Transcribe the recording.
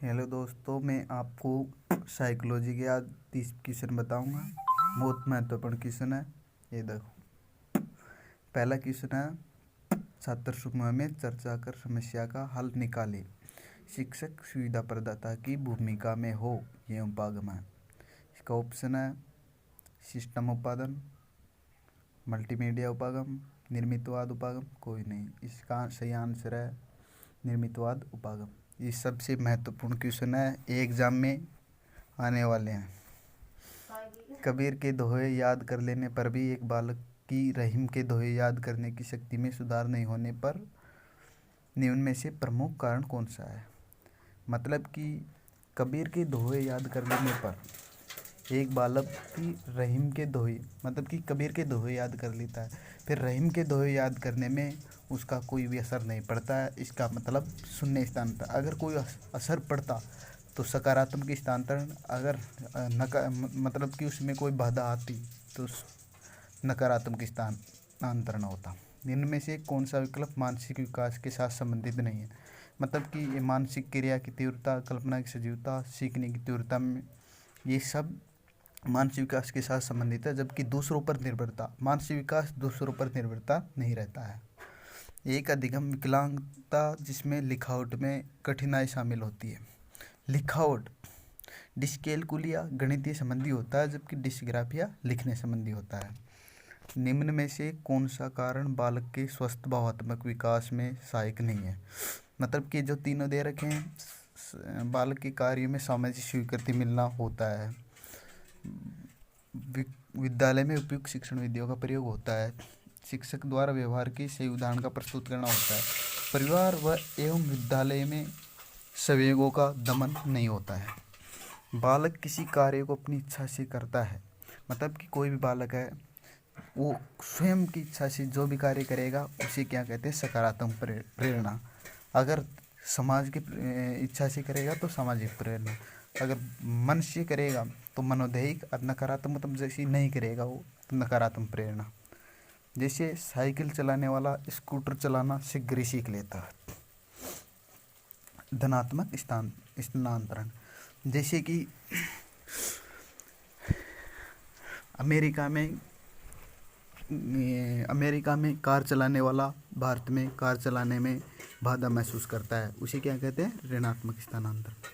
Hello दोस्तों, मैं आपको साइकोलॉजी के आज 30 क्वेश्चन बताऊंगा। बहुत महत्वपूर्ण क्वेश्चन है। ये देखो, पहला क्वेश्चन है, छात्र समूह में चर्चा कर समस्या का हल निकाले। शिक्षक सुविधा प्रदाता की भूमिका में हो, ये उपागम है। इसका ऑप्शन है सिस्टम उपागम, मल्टीमीडिया उपागम, निर्मितवाद उपागम, कोई नहीं। इसका सही आंसर है निर्मितवाद उपागम। ये सबसे महत्वपूर्ण क्वेश्चन है, एग्जाम में आने वाले हैं। कबीर के दोहे याद कर लेने पर भी एक बालक की रहीम के दोहे याद करने की शक्ति में सुधार नहीं होने पर निम्न में से प्रमुख कारण कौन सा है। मतलब कि कबीर के दोहे याद कर लेने पर एक बालक की रहीम के दोहे, मतलब कि कबीर के दोहे याद कर लेता है, फिर रहीम के दोहे याद करने में उसका कोई भी असर नहीं पड़ता है। इसका मतलब शून्य स्थानांतरण। अगर कोई असर पड़ता तो सकारात्मक स्थानांतरण, अगर मतलब कि उसमें कोई बाधा आती तो नकारात्मक स्थानांतरण होता। इनमें से कौन सा विकल्प मानसिक विकास के साथ संबंधित नहीं है। मतलब कि ये मानसिक क्रिया की तीव्रता, कल्पना की सजीवता, सीखने की तीव्रता में, ये सब मानसिक विकास के साथ संबंधित है। जबकि दूसरों पर निर्भरता, मानसिक विकास दूसरों पर निर्भरता नहीं रहता है। एक अधिगम विकलांगता जिसमें लिखावट में कठिनाई शामिल होती है। लिखावट डिस्कैलकुलिया गणितीय संबंधी होता है, जबकि डिस्ग्राफिया लिखने संबंधी होता है। निम्न में से कौन सा कारण बालक के स्वस्थ भावात्मक विकास में सहायक नहीं है। मतलब कि जो तीनों दे रखे हैं, बालक के कार्य में सामाजिक स्वीकृति मिलना होता है, विद्यालय में उपयुक्त शिक्षण विधियों का प्रयोग होता है, शिक्षक द्वारा व्यवहार की सही उदाहरण का प्रस्तुत करना होता है, परिवार व एवं विद्यालय में संवेगों का दमन नहीं होता है। बालक किसी कार्य को अपनी इच्छा से करता है। मतलब कि कोई भी बालक है, वो स्वयं की इच्छा से जो भी कार्य करेगा उसे क्या कहते हैं, सकारात्मक प्रेरणा। अगर समाज की इच्छा से करेगा तो सामाजिक प्रेरणा। अगर मन से करेगा तो मनोदैहिक, और नकारात्मक जैसी नहीं करेगा वो तो नकारात्मक प्रेरणा। जैसे साइकिल चलाने वाला स्कूटर चलाना शीघ्र सीख लेता है। धनात्मक स्थानांतरण, जैसे कि अमेरिका में कार चलाने वाला भारत में कार चलाने में बाधा महसूस करता है, उसे क्या कहते हैं, ऋणात्मक स्थानांतरण।